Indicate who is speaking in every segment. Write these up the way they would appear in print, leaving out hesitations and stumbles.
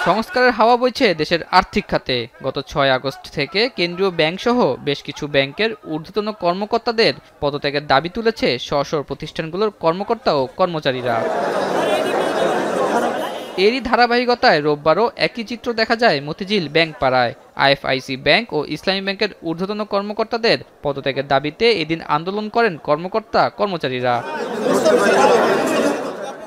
Speaker 1: সংস্কারের হাওয়া বইছে দেশের আর্থিক খাতে। গত ৬ আগস্ট থেকে কেন্দ্রীয় ব্যাংকসহ বেশ কিছু ব্যাংকের ঊর্ধ্বতন কর্মকর্তাদের পদত্যাগের দাবি তুলেছে স্ব-স্ব প্রতিষ্ঠানগুলোর কর্মকর্তা ও কর্মচারীরা। এরই ধারাবাহিকতায় রোববারও একই চিত্র দেখা যায় মতিঝিল ব্যাংক পাড়ায়। আইএফআইসি ব্যাংক ও ইসলামী ব্যাংকের ঊর্ধ্বতন কর্মকর্তাদের পদত্যাগের দাবিতে এদিন আন্দোলন করেন কর্মকর্তা কর্মচারীরা।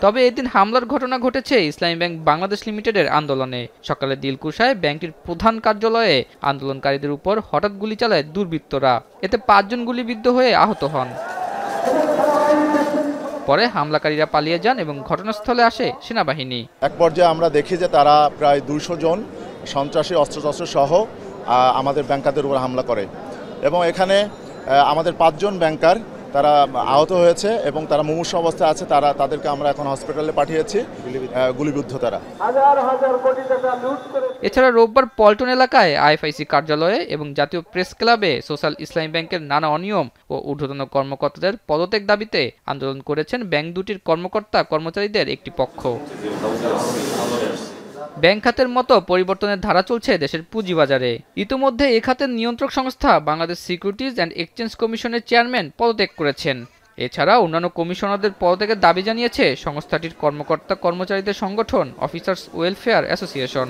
Speaker 1: তবে এদিন হামলার ঘটনা ঘটেছে ইসলামী ব্যাংক বাংলাদেশ লিমিটেডের আন্দোলনে। সকালে দিলকুশায় ব্যাংকটির প্রধান কার্যালয়ে আন্দোলনকারীদের উপর হঠাৎ গুলি চালায় দুর্বৃত্তরা। এতে ৫ জন গুলিবিদ্ধ হয়ে আহত হন। পরে হামলাকারীরা পালিয়ে যান এবং ঘটনাস্থলে আসে সেনাবাহিনী।
Speaker 2: এক পর্যায়ে আমরা দেখি যে তারা প্রায় ২০০ জন সন্ত্রাসী অস্ত্রশস্ত্র সহ আমাদের ব্যাংকারদের উপর হামলা করে এবং এখানে আমাদের ৫ জন ব্যাংকার তারা আহত হয়েছে এবং তারা মুমূর্ষু অবস্থায় আছে। তাদেরকে আমরা এখন হসপিটালে পাঠিয়েছি, গুলিবিদ্ধ তারা।
Speaker 1: এছাড়া রোববার পল্টন এলাকায় আইএফআইসি কার্যালয়ে এবং জাতীয় প্রেস ক্লাবে সোশ্যাল ইসলামী ব্যাংকের নানা অনিয়ম ও ঊর্ধ্বতন কর্মকর্তাদের পদত্যাগ দাবিতে আন্দোলন করেছেন ব্যাংক দুটির কর্মকর্তা কর্মচারীদের একটি পক্ষ। ব্যাংক খাতের মতো পরিবর্তনের ধারা চলছে দেশের পুঁজিবাজারে। ইতিমধ্যে এ খাতের নিয়ন্ত্রক সংস্থা বাংলাদেশ সিকিউরিটিজ অ্যান্ড এক্সচেঞ্জ কমিশনের চেয়ারম্যান পদত্যাগ করেছেন। এছাড়া অন্যান্য কমিশনারদের পদত্যাগের দাবি জানিয়েছে সংস্থাটির কর্মকর্তা কর্মচারীদের সংগঠন অফিসার্স ওয়েলফেয়ার অ্যাসোসিয়েশন।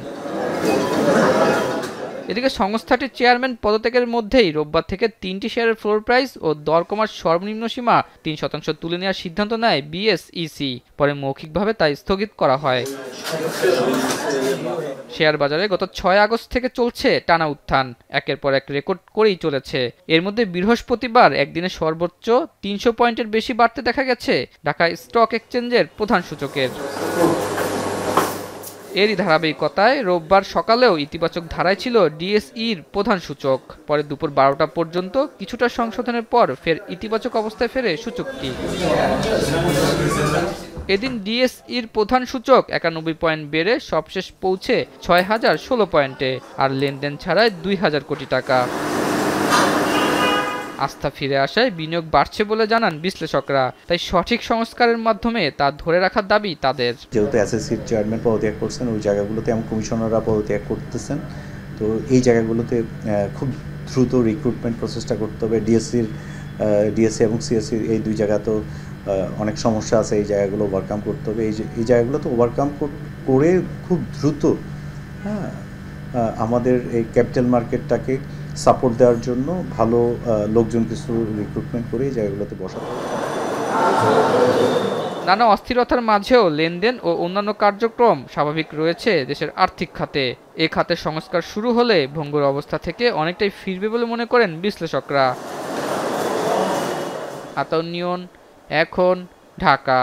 Speaker 1: এদিকে সংস্থাটির চেয়ারম্যান পদত্যাগের মধ্যেই রোববার থেকে ৩টি শেয়ারের ফ্লোর প্রাইস ও দর কমার সর্বনিম্ন সীমা ৩% তুলে নেওয়ার সিদ্ধান্ত নেয় বিএসইসি। পরে মৌখিকভাবে তা স্থগিত করা হয়। শেয়ার বাজারে গত ৬ আগস্ট থেকে চলছে টানা উত্থান। একের পর এক রেকর্ড করেই চলেছে। এর মধ্যে বৃহস্পতিবার একদিনে সর্বোচ্চ ৩০০ পয়েন্টের বেশি বাড়তে দেখা গেছে ঢাকা স্টক এক্সচেঞ্জের প্রধান সূচকের। এরই ধারাবাহিকতায় রোববার সকালেও ইতিবাচক ধারায় ছিল ডিএসইর প্রধান সূচক। পরে দুপুর ১২টা পর্যন্ত কিছুটা সংশোধনের পর ফের ইতিবাচক অবস্থায় ফেরে সূচকটি। এদিন ডিএসইর প্রধান সূচক ৯১ পয়েন্ট বেড়ে সবশেষ পৌঁছে ৬,০১৬ পয়েন্টে, আর লেনদেন ছাড়াই ২,০০০ কোটি টাকা। আস্থা ফিরে আসায় বিনিয়োগ বাড়ছে বলে জানান বিশ্লেষকরা। তাই সঠিক সংস্কারের মাধ্যমে তা ধরে রাখার দাবি তাদের।
Speaker 3: যেহেতু এসএসসির চেয়ারম্যান পদত্যাগ করছেন, ওই জায়গাগুলোতে এমন কমিশনাররা পদত্যাগ করতেছেন, তো এই জায়গাগুলোতে খুব দ্রুত রিক্রুটমেন্ট প্রসেসটা করতে হবে। ডিএসসি এবং সিএসসি এই দুই জায়গা তো অনেক সমস্যা আছে, এই জায়গাগুলো ওভারকাম করতে হবে। এই জায়গাগুলো তো ওভারকাম করে খুব দ্রুত আমাদের এই ক্যাপিটাল মার্কেটটাকে সাপোর্ট দেওয়ার জন্য ভালো লোকজন কিছু রিক্রুটমেন্ট করে এই জায়গাগুলোতে বসাতে হবে।
Speaker 1: নানা অস্থিরতার মাঝেও লেনদেন ও অন্যান্য কার্যক্রম স্বাভাবিক রয়েছে দেশের আর্থিক খাতে। এ খাতের সংস্কার শুরু হলে ভঙ্গুর অবস্থা থেকে অনেকটাই ফিরবে বলে মনে করেন বিশ্লেষকরা। আতাউর নিয়ন, এখন, ঢাকা।